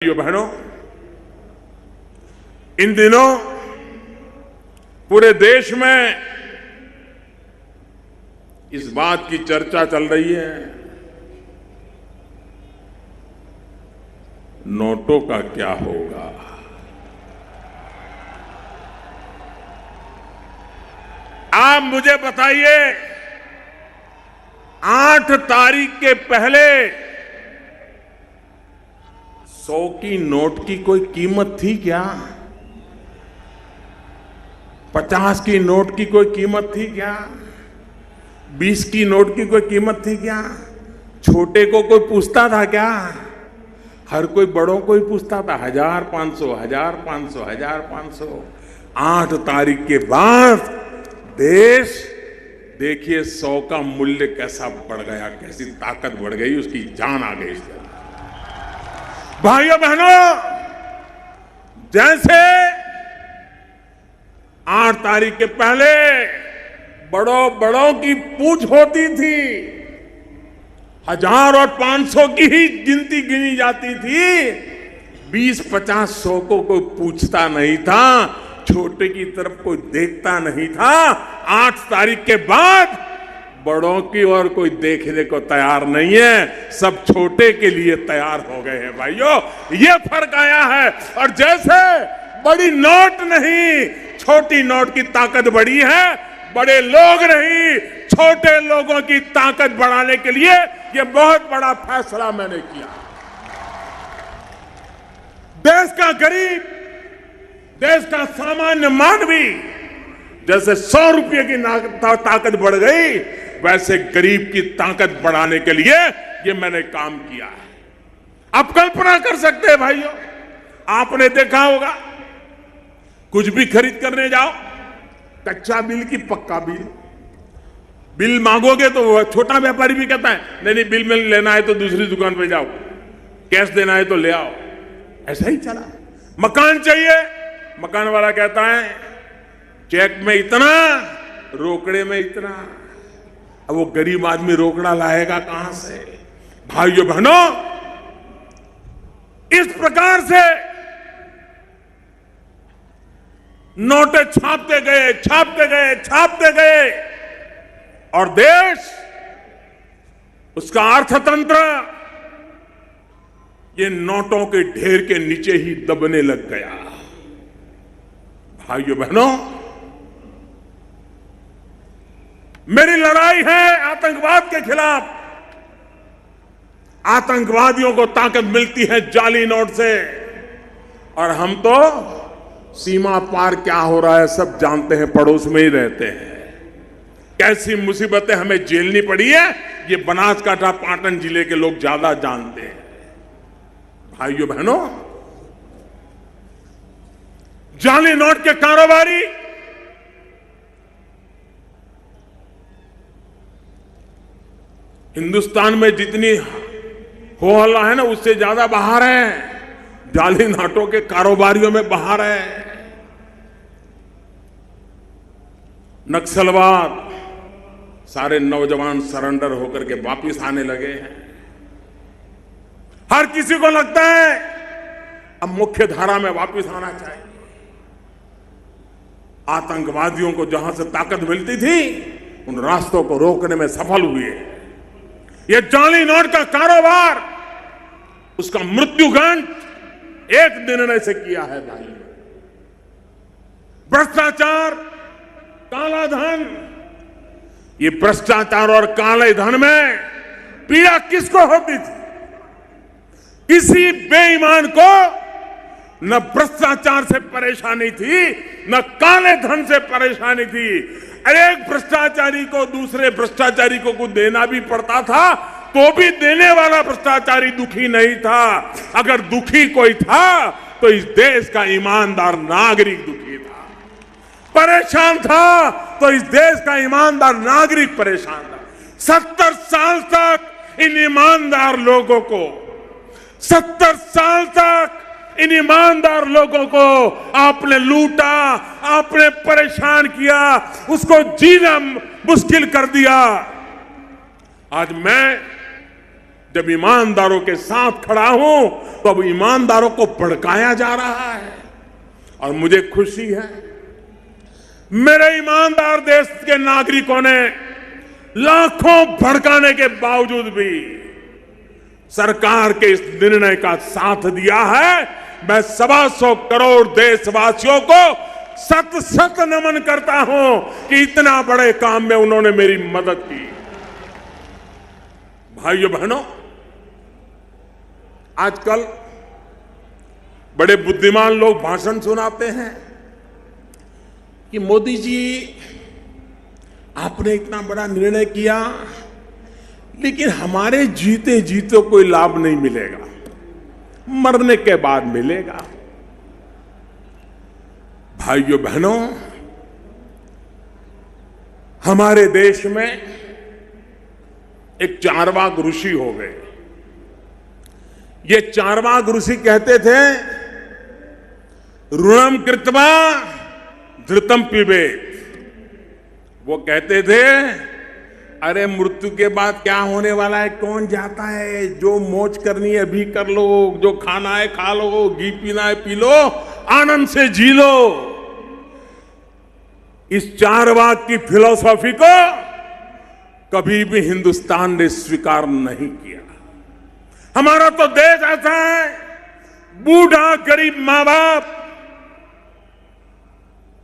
भाइयों बहनों, इन दिनों पूरे देश में इस बात की चर्चा चल रही है, नोटों का क्या होगा। आप मुझे बताइए, 8 तारीख के पहले 100 की नोट की कोई कीमत थी क्या? 50 की नोट की कोई कीमत थी क्या? 20 की नोट की कोई कीमत थी क्या? छोटे को कोई पूछता था क्या? हर कोई बड़ों को ही पूछता था, 1500, 1500, 1500। 8 तारीख के बाद देश देखिए 100 का मूल्य कैसा बढ़ गया, कैसी ताकत बढ़ गई, उसकी जान आ गई। भाइयों बहनों, जैसे 8 तारीख के पहले बड़ों की पूछ होती थी, 1000 और 500 की ही गिनती गिनी जाती थी, 20, 50, 100 को कोई पूछता नहीं था, छोटे की तरफ कोई देखता नहीं था। 8 तारीख के बाद बड़ों की ओर कोई देखने को तैयार नहीं है, सब छोटे के लिए तैयार हो गए हैं। भाइयों, ये फर्क आया है। और जैसे बड़ी नोट नहीं, छोटी नोट की ताकत बड़ी है, बड़े लोग नहीं, छोटे लोगों की ताकत बढ़ाने के लिए ये बहुत बड़ा फैसला मैंने किया। देश का गरीब, देश का सामान्य मानवी, जैसे 100 रुपये की ताकत बढ़ गई, वैसे गरीब की ताकत बढ़ाने के लिए ये मैंने काम किया है। आप कल्पना कर सकते हैं भाइयों, आपने देखा होगा, कुछ भी खरीद करने जाओ, कच्चा बिल की पक्का बिल मांगोगे तो छोटा व्यापारी भी कहता है नहीं बिल में लेना है तो दूसरी दुकान पे जाओ, कैश देना है तो ले आओ। ऐसा ही चला। मकान चाहिए, मकान वाला कहता है चेक में इतना, रोकड़े में इतना। अब वो गरीब आदमी रोकड़ा लाएगा कहां से? भाइयों बहनों, इस प्रकार से नोटें छापते गए और देश, उसका अर्थतंत्र ये नोटों के ढेर के नीचे ही दबने लग गया। भाइयों बहनों, मेरी लड़ाई है आतंकवाद के खिलाफ। आतंकवादियों को ताकत मिलती है जाली नोट से, और हम तो सीमा पार क्या हो रहा है सब जानते हैं, पड़ोस में ही रहते हैं। कैसी मुसीबतें हमें झेलनी पड़ी है, ये बनासकांठा पाटन जिले के लोग ज्यादा जानते हैं। भाइयों बहनों, जाली नोट के कारोबारी हिंदुस्तान में जितनी हो हल्ला है ना, उससे ज्यादा बाहर है, जाली नोटों के कारोबारियों में बाहर है। नक्सलवाद, सारे नौजवान सरेंडर होकर के वापिस आने लगे हैं। हर किसी को लगता है अब मुख्य धारा में वापिस आना चाहिए। आतंकवादियों को जहां से ताकत मिलती थी, उन रास्तों को रोकने में सफल हुए। ये जाली नोट का कारोबार, उसका मृत्युगंठ एक निर्णय से किया है भाई। भ्रष्टाचार, काला धन, ये भ्रष्टाचार और काले धन में पीड़ा किसको होती थी? किसी बेईमान को न भ्रष्टाचार से परेशानी थी, न काले धन से परेशानी थी। एक भ्रष्टाचारी को दूसरे भ्रष्टाचारी को कुछ देना भी पड़ता था, तो भी देने वाला भ्रष्टाचारी दुखी नहीं था। अगर दुखी कोई था तो इस देश का ईमानदार नागरिक दुखी था। परेशान था तो इस देश का ईमानदार नागरिक परेशान था। 70 साल तक इन ईमानदार लोगों को, 70 साल तक इन ईमानदार लोगों को आपने लूटा, आपने परेशान किया, उसको जीना मुश्किल कर दिया। आज मैं जब ईमानदारों के साथ खड़ा हूं तो अब ईमानदारों को भड़काया जा रहा है। और मुझे खुशी है, मेरे ईमानदार देश के नागरिकों ने लाखों भड़काने के बावजूद भी सरकार के इस निर्णय का साथ दिया है। मैं 125 करोड़ देशवासियों को सत सत नमन करता हूं कि इतना बड़े काम में उन्होंने मेरी मदद की। भाइयों बहनों, आजकल बड़े बुद्धिमान लोग भाषण सुनाते हैं कि मोदी जी आपने इतना बड़ा निर्णय किया, लेकिन हमारे जीते जीते कोई लाभ नहीं मिलेगा, मरने के बाद मिलेगा। भाइयों बहनों, हमारे देश में एक चारवाक ऋषि हो गए। ये चारवाक ऋषि कहते थे, ऋणम कृत्वा धृतम पिबेत। वो कहते थे, अरे मृत्यु के बाद क्या होने वाला है कौन जाता है, जो मौज करनी है अभी कर लो, जो खाना है खा लो, घी पीना है पी लो, आनंद से जी लो। इस चारवाक की फिलॉसफी को कभी भी हिंदुस्तान ने स्वीकार नहीं किया। हमारा तो देश ऐसा है, बूढ़ा गरीब मां बाप,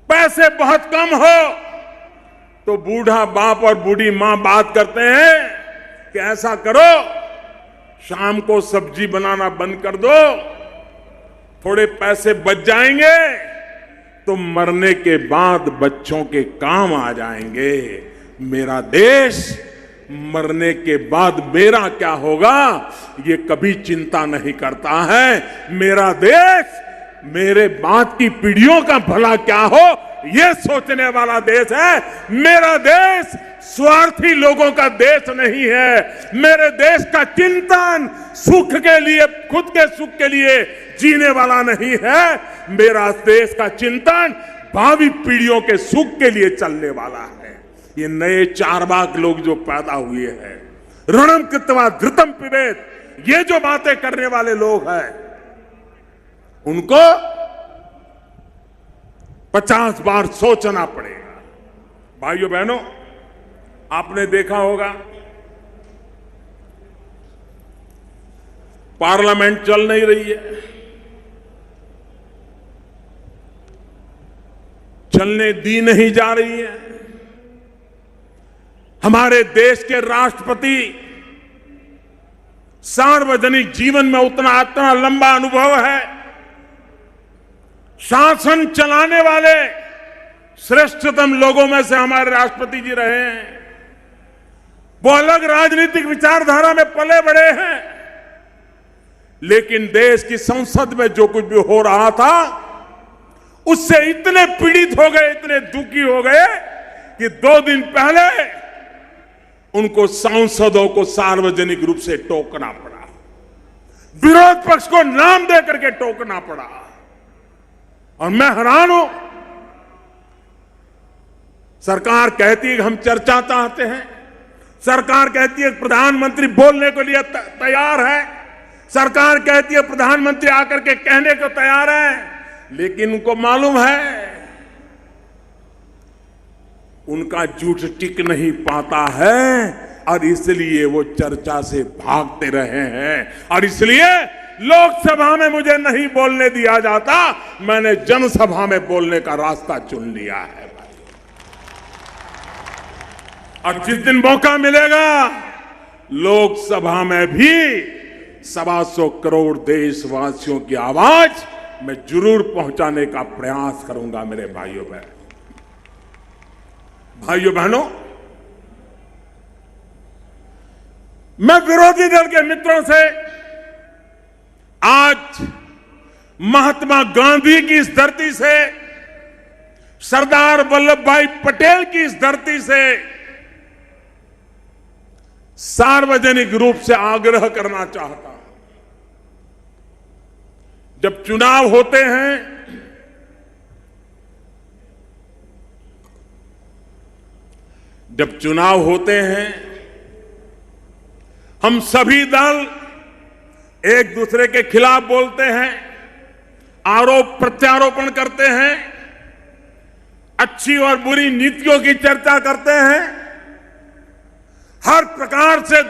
पैसे बहुत कम हो तो बूढ़ा बाप और बूढ़ी मां बात करते हैं कि ऐसा करो, शाम को सब्जी बनाना बंद कर दो, थोड़े पैसे बच जाएंगे तो मरने के बाद बच्चों के काम आ जाएंगे। मेरा देश मरने के बाद मेरा क्या होगा ये कभी चिंता नहीं करता है। मेरा देश मेरे बाद की पीढ़ियों का भला क्या हो ये सोचने वाला देश है। मेरा देश स्वार्थी लोगों का देश नहीं है। मेरे देश का चिंतन सुख के लिए, खुद के सुख के लिए जीने वाला नहीं है। मेरा देश का चिंतन भावी पीढ़ियों के सुख के लिए चलने वाला है। ये नए चारवाक लोग जो पैदा हुए हैं, ऋणम कृत्वा धृतम पिबेत, ये जो बातें करने वाले लोग हैं, उनको 50 बार सोचना पड़ेगा। भाइयों बहनों, आपने देखा होगा पार्लियामेंट चल नहीं रही है, चलने दी नहीं जा रही है। हमारे देश के राष्ट्रपति सार्वजनिक जीवन में उतना लंबा अनुभव है, शासन चलाने वाले श्रेष्ठतम लोगों में से हमारे राष्ट्रपति जी रहे हैं। वो अलग राजनीतिक विचारधारा में पले बड़े हैं, लेकिन देश की संसद में जो कुछ भी हो रहा था उससे इतने पीड़ित हो गए, इतने दुखी हो गए कि 2 दिन पहले उनको सांसदों को सार्वजनिक रूप से टोकना पड़ा, विरोध पक्ष को नाम दे करके टोकना पड़ा। और मैं हैरान हूं, सरकार कहती है कि हम चर्चा चाहते हैं, सरकार कहती है प्रधानमंत्री बोलने के लिए तैयार है, सरकार कहती है प्रधानमंत्री आकर के कहने को तैयार है, लेकिन उनको मालूम है उनका झूठ टिक नहीं पाता है और इसलिए वो चर्चा से भागते रहे हैं। और इसलिए लोकसभा में मुझे नहीं बोलने दिया जाता, मैंने जनसभा में बोलने का रास्ता चुन लिया है। और जिस दिन मौका मिलेगा लोकसभा में भी 125 करोड़ देशवासियों की आवाज मैं जरूर पहुंचाने का प्रयास करूंगा। मेरे भाइयों बहनों, मैं विरोधी दल के मित्रों से आज महात्मा गांधी की इस धरती से, सरदार वल्लभ भाई पटेल की इस धरती से सार्वजनिक रूप से आग्रह करना चाहता हूं। जब चुनाव होते हैं हम सभी दल एक दूसरे के खिलाफ बोलते हैं, आरोप प्रत्यारोपण करते हैं, अच्छी और बुरी नीतियों की चर्चा करते हैं, हर प्रकार से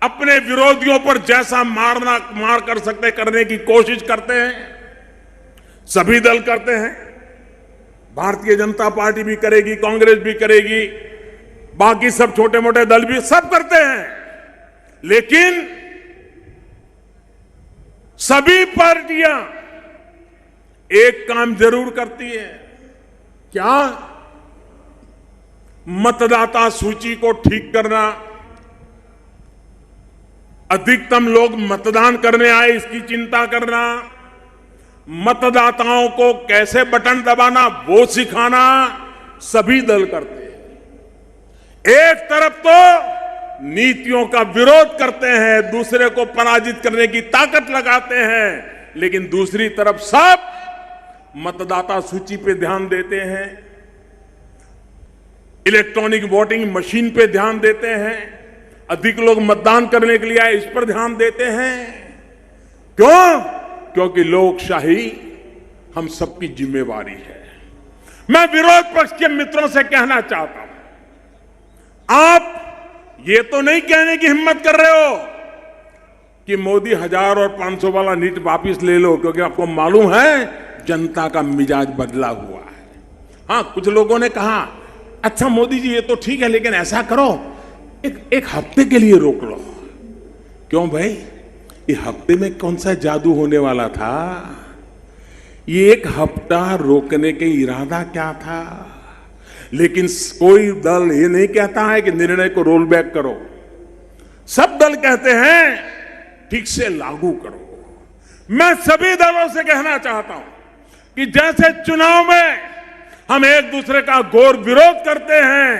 अपने विरोधियों पर जैसा मार कर सकते करने की कोशिश करते हैं। सभी दल करते हैं, भारतीय जनता पार्टी भी करेगी, कांग्रेस भी करेगी, बाकी सब छोटे मोटे दल भी सब करते हैं। लेकिन सभी पार्टियां एक काम जरूर करती है। क्या? मतदाता सूची को ठीक करना, अधिकतम लोग मतदान करने आए इसकी चिंता करना, मतदाताओं को कैसे बटन दबाना वो सिखाना सभी दल करते हैं। एक तरफ तो नीतियों का विरोध करते हैं, दूसरे को पराजित करने की ताकत लगाते हैं, लेकिन दूसरी तरफ सब मतदाता सूची पे ध्यान देते हैं, इलेक्ट्रॉनिक वोटिंग मशीन पे ध्यान देते हैं, अधिक लोग मतदान करने के लिए आए इस पर ध्यान देते हैं। क्यों? क्योंकि लोकशाही हम सबकी जिम्मेवारी है। मैं विरोध पक्ष के मित्रों से कहना चाहता हूं, आप ये तो नहीं कहने की हिम्मत कर रहे हो कि मोदी 1000 और 500 वाला नीट वापिस ले लो, क्योंकि आपको मालूम है जनता का मिजाज बदला हुआ है। हां, कुछ लोगों ने कहा अच्छा मोदी जी ये तो ठीक है, लेकिन ऐसा करो एक हफ्ते के लिए रोक लो। क्यों भाई? ये हफ्ते में कौन सा जादू होने वाला था? ये एक हफ्ता रोकने के इरादा क्या था? लेकिन कोई दल ये नहीं कहता है कि निर्णय को रोल बैक करो। सब दल कहते हैं ठीक से लागू करो। मैं सभी दलों से कहना चाहता हूं कि जैसे चुनाव में हम एक दूसरे का घोर विरोध करते हैं,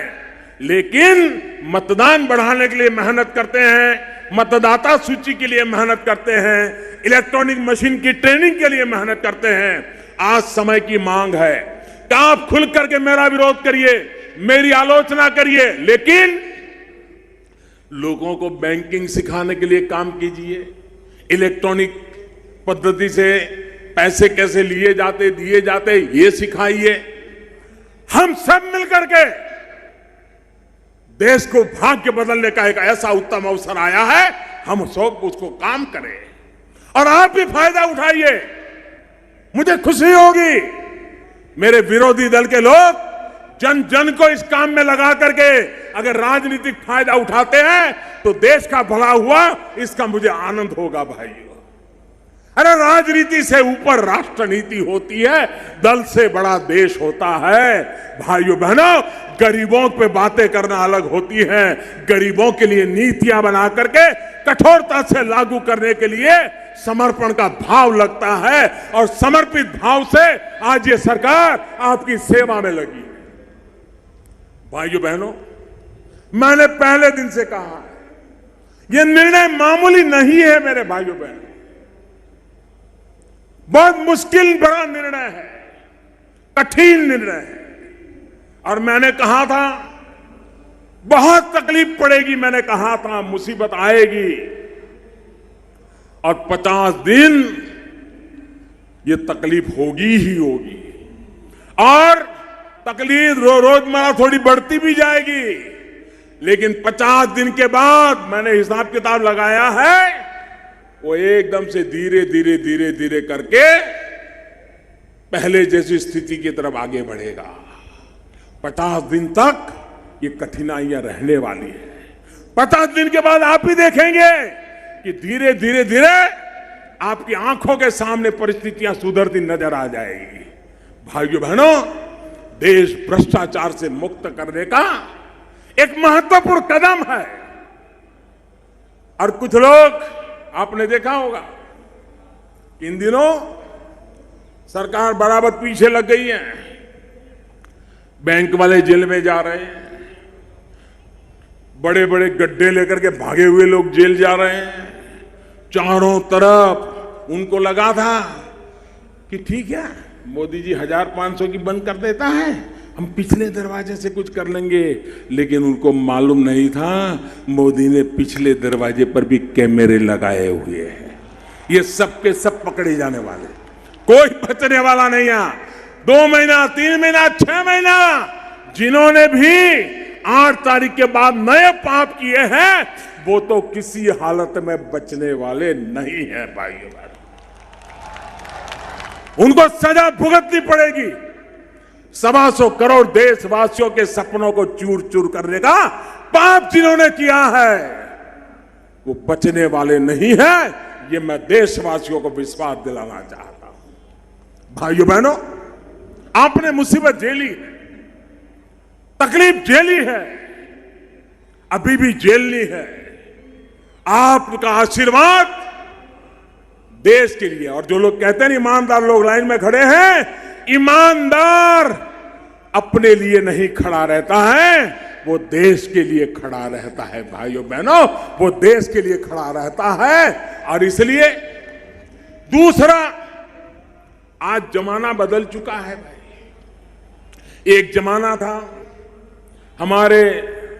लेकिन मतदान बढ़ाने के लिए मेहनत करते हैं, मतदाता सूची के लिए मेहनत करते हैं, इलेक्ट्रॉनिक मशीन की ट्रेनिंग के लिए मेहनत करते हैं। आज समय की मांग है कि आप खुल करके मेरा विरोध करिए, मेरी आलोचना करिए, लेकिन लोगों को बैंकिंग सिखाने के लिए काम कीजिए, इलेक्ट्रॉनिक पद्धति से पैसे कैसे लिए जाते दिए जाते ये सिखाइए। हम सब मिलकर के देश को भाग्य बदलने का एक ऐसा उत्तम अवसर आया है, हम सब उसको काम करें और आप भी फायदा उठाइए। मुझे खुशी होगी मेरे विरोधी दल के लोग जन जन को इस काम में लगा करके अगर राजनीतिक फायदा उठाते हैं तो देश का भला हुआ, इसका मुझे आनंद होगा भाइयों। अरे राजनीति से ऊपर राष्ट्रनीति होती है, दल से बड़ा देश होता है। भाइयों बहनों, गरीबों पे बातें करना अलग होती है, गरीबों के लिए नीतियां बना करके कठोरता से लागू करने के लिए समर्पण का भाव लगता है, और समर्पित भाव से आज ये सरकार आपकी सेवा में लगी है। भाइयों बहनों, मैंने पहले दिन से कहा है, ये निर्णय मामूली नहीं है मेरे भाइयों बहनों, बहुत मुश्किल बड़ा निर्णय है, कठिन निर्णय है। और मैंने कहा था बहुत तकलीफ पड़ेगी, मैंने कहा था मुसीबत आएगी, और 50 दिन ये तकलीफ होगी ही होगी, और तकलीफ रोजमर्रा थोड़ी बढ़ती भी जाएगी, लेकिन 50 दिन के बाद मैंने हिसाब किताब लगाया है, वो एकदम से धीरे धीरे धीरे धीरे करके पहले जैसी स्थिति की तरफ आगे बढ़ेगा। 50 दिन तक ये कठिनाइयां रहने वाली है। 50 दिन के बाद आप भी देखेंगे कि धीरे धीरे धीरे आपकी आंखों के सामने परिस्थितियां सुधरती नजर आ जाएगी। भाइयों बहनों, देश भ्रष्टाचार से मुक्त करने का एक महत्वपूर्ण कदम है। और कुछ लोग, आपने देखा होगा इन दिनों सरकार बराबर पीछे लग गई है, बैंक वाले जेल में जा रहे हैं, बड़े बड़े गड्ढे लेकर के भागे हुए लोग जेल जा रहे हैं, चारों तरफ उनको लगा था कि ठीक है मोदी जी 1500 की बंद कर देता है हम पिछले दरवाजे से कुछ कर लेंगे, लेकिन उनको मालूम नहीं था मोदी ने पिछले दरवाजे पर भी कैमरे लगाए हुए हैं। ये सब के सब पकड़े जाने वाले, कोई बचने वाला नहीं है। 2 महीना, 3 महीना, 6 महीना, जिन्होंने भी 8 तारीख के बाद नए पाप किए हैं वो तो किसी हालत में बचने वाले नहीं है भाइयों बहनों। उनको सजा भुगतनी पड़ेगी। 125 करोड़ देशवासियों के सपनों को चूर चूर करने का पाप जिन्होंने किया है वो बचने वाले नहीं है। ये मैं देशवासियों को विश्वास दिलाना चाहता हूं। भाइयों बहनों, आपने मुसीबत झेली है, तकलीफ झेली है, अभी भी झेलनी है। आपका आशीर्वाद देश के लिए, और जो लोग कहते हैं ईमानदार लोग लाइन में खड़े हैं, ईमानदार अपने लिए नहीं खड़ा रहता है, वो देश के लिए खड़ा रहता है। भाइयों बहनों, वो देश के लिए खड़ा रहता है। और इसलिए दूसरा, आज जमाना बदल चुका है भाई। एक जमाना था, हमारे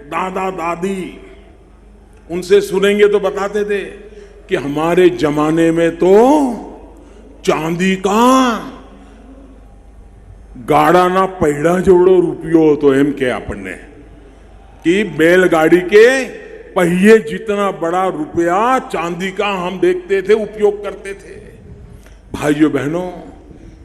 दादा दादी, उनसे सुनेंगे तो बताते थे कि हमारे जमाने में तो चांदी का गाड़ा ना पहिड़ा जोड़ो रुपयो तो एम के अपने कि बैलगाड़ी के पहिए जितना बड़ा रुपया चांदी का हम देखते थे, उपयोग करते थे। भाइयों बहनों,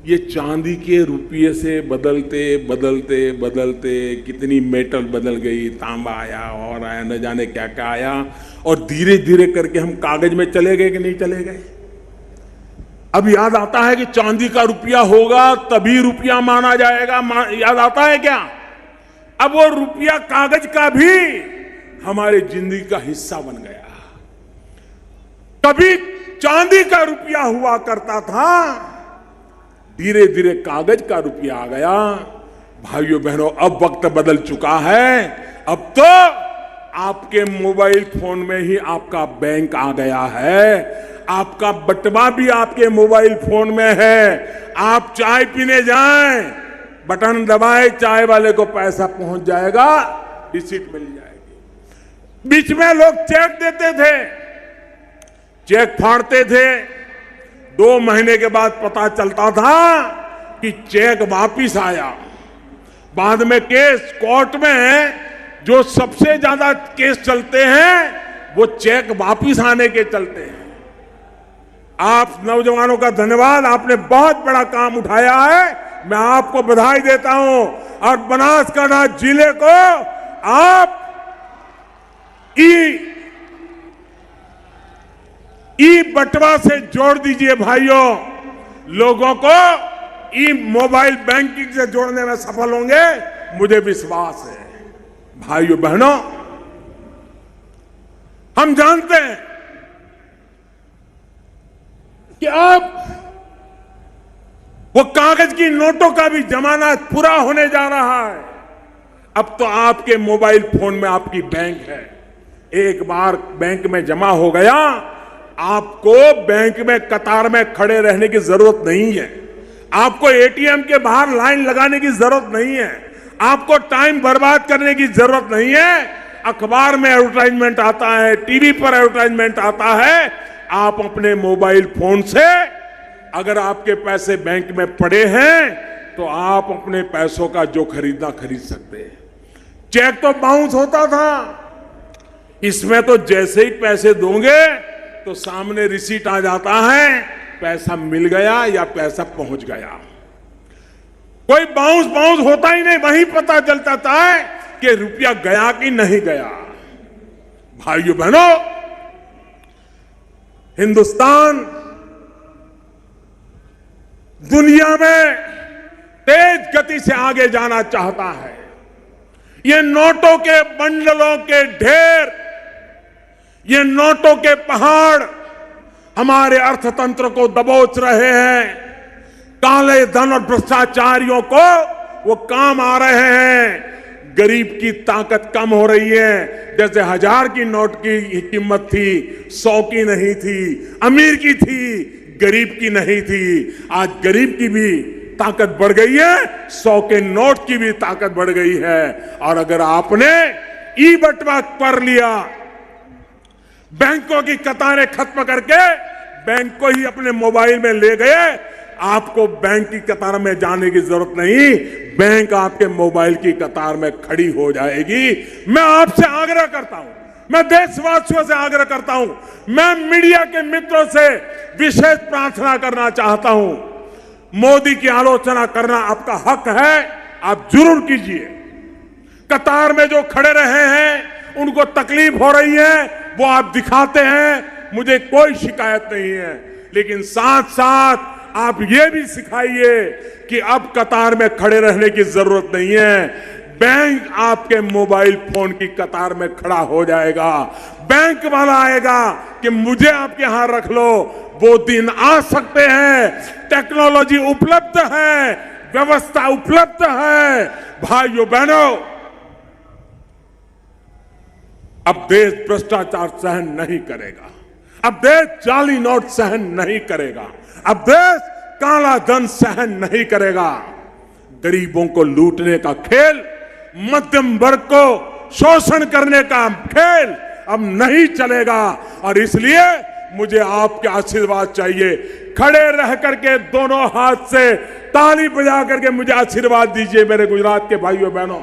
ये चांदी के रुपये से बदलते बदलते बदलते कितनी मेटल बदल गई, तांबा आया और आया, न जाने क्या क्या आया, और धीरे धीरे करके हम कागज में चले गए कि नहीं चले गए। अब याद आता है कि चांदी का रुपया होगा तभी रुपया माना जाएगा, याद आता है क्या? अब वो रुपया कागज का भी हमारे जिंदगी का हिस्सा बन गया। कभी चांदी का रुपया हुआ करता था, धीरे धीरे कागज का रुपया आ गया। भाइयों बहनों, अब वक्त बदल चुका है। अब तो आपके मोबाइल फोन में ही आपका बैंक आ गया है, आपका बटवा भी आपके मोबाइल फोन में है। आप चाय पीने जाएं, बटन दबाए, चाय वाले को पैसा पहुंच जाएगा, रिसीट मिल जाएगी। बीच में लोग चेक देते थे, चेक फाड़ते थे, 2 महीने के बाद पता चलता था कि चेक वापिस आया। बाद में केस कोर्ट में जो सबसे ज्यादा केस चलते हैं वो चेक वापिस आने के चलते हैं। आप नौजवानों का धन्यवाद, आपने बहुत बड़ा काम उठाया है, मैं आपको बधाई देता हूं। और बनासकांठा जिले को आप ई बटवा से जोड़ दीजिए भाइयों। लोगों को ई मोबाइल बैंकिंग से जोड़ने में सफल होंगे, मुझे विश्वास है। भाइयों बहनों, हम जानते हैं कि अब वो कागज की नोटों का भी जमाना पूरा होने जा रहा है। अब तो आपके मोबाइल फोन में आपकी बैंक है। एक बार बैंक में जमा हो गया, आपको बैंक में कतार में खड़े रहने की जरूरत नहीं है, आपको एटीएम के बाहर लाइन लगाने की जरूरत नहीं है, आपको टाइम बर्बाद करने की जरूरत नहीं है। अखबार में एडवर्टाइजमेंट आता है, टीवी पर एडवर्टाइजमेंट आता है, आप अपने मोबाइल फोन से अगर आपके पैसे बैंक में पड़े हैं तो आप अपने पैसों का जो खरीदना खरीद सकते हैं। चेक तो बाउंस होता था, इसमें तो जैसे ही पैसे दोगे तो सामने रिसीट आ जाता है, पैसा मिल गया या पैसा पहुंच गया। कोई बाउंस होता ही नहीं, वहीं पता चलता था कि रुपया गया कि नहीं गया। भाइयों बहनों, हिंदुस्तान दुनिया में तेज गति से आगे जाना चाहता है। ये नोटों के बंडलों के ढेर, ये नोटों के पहाड़ हमारे अर्थतंत्र को दबोच रहे हैं। काले धन और भ्रष्टाचारियों को वो काम आ रहे हैं। गरीब की ताकत कम हो रही है। जैसे 1000 की नोट की कीमत थी, 100 की नहीं थी, अमीर की थी, गरीब की नहीं थी। आज गरीब की भी ताकत बढ़ गई है, 100 के नोट की भी ताकत बढ़ गई है। और अगर आपने ई बटवा कर लिया, बैंकों की कतारें खत्म करके बैंक को ही अपने मोबाइल में ले गए, आपको बैंक की कतार में जाने की जरूरत नहीं, बैंक आपके मोबाइल की कतार में खड़ी हो जाएगी। मैं आपसे आग्रह करता हूं, मैं देशवासियों से आग्रह करता हूं, मैं मीडिया के मित्रों से विशेष प्रार्थना करना चाहता हूं। मोदी की आलोचना करना आपका हक है, आप जरूर कीजिए। कतार में जो खड़े रहे हैं, उनको तकलीफ हो रही है, वो आप दिखाते हैं, मुझे कोई शिकायत नहीं है। लेकिन साथ साथ आप ये भी सिखाइए कि अब कतार में खड़े रहने की जरूरत नहीं है, बैंक आपके मोबाइल फोन की कतार में खड़ा हो जाएगा। बैंक वाला आएगा कि मुझे आपके यहां रख लो, वो दिन आ सकते हैं। टेक्नोलॉजी उपलब्ध है, व्यवस्था उपलब्ध है। भाइयों बहनों, अब देश भ्रष्टाचार सहन नहीं करेगा, अब देश जाली नोट सहन नहीं करेगा, अब देश काला धन सहन नहीं करेगा। गरीबों को लूटने का खेल, मध्यम वर्ग को शोषण करने का खेल अब नहीं चलेगा। और इसलिए मुझे आपके आशीर्वाद चाहिए। खड़े रह करके दोनों हाथ से ताली बजा करके मुझे आशीर्वाद दीजिए। मेरे गुजरात के भाइयों बहनों,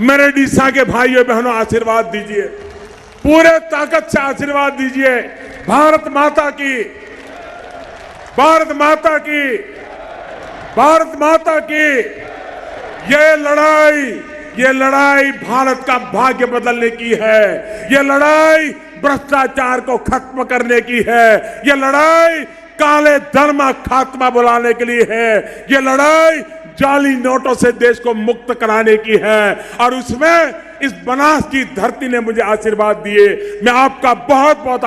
मेरे डीसा के भाइयों बहनों, आशीर्वाद दीजिए, पूरे ताकत से आशीर्वाद दीजिए। भारत माता की, भारत माता की, भारत माता की। ये लड़ाई भारत का भाग्य बदलने की है। ये लड़ाई भ्रष्टाचार को खत्म करने की है। ये लड़ाई काले धन का खात्मा बुलाने के लिए है। ये लड़ाई जाली नोटों से देश को मुक्त कराने की है। और उसमें इस बनास की धरती ने मुझे आशीर्वाद दिए। मैं आपका बहुत बहुत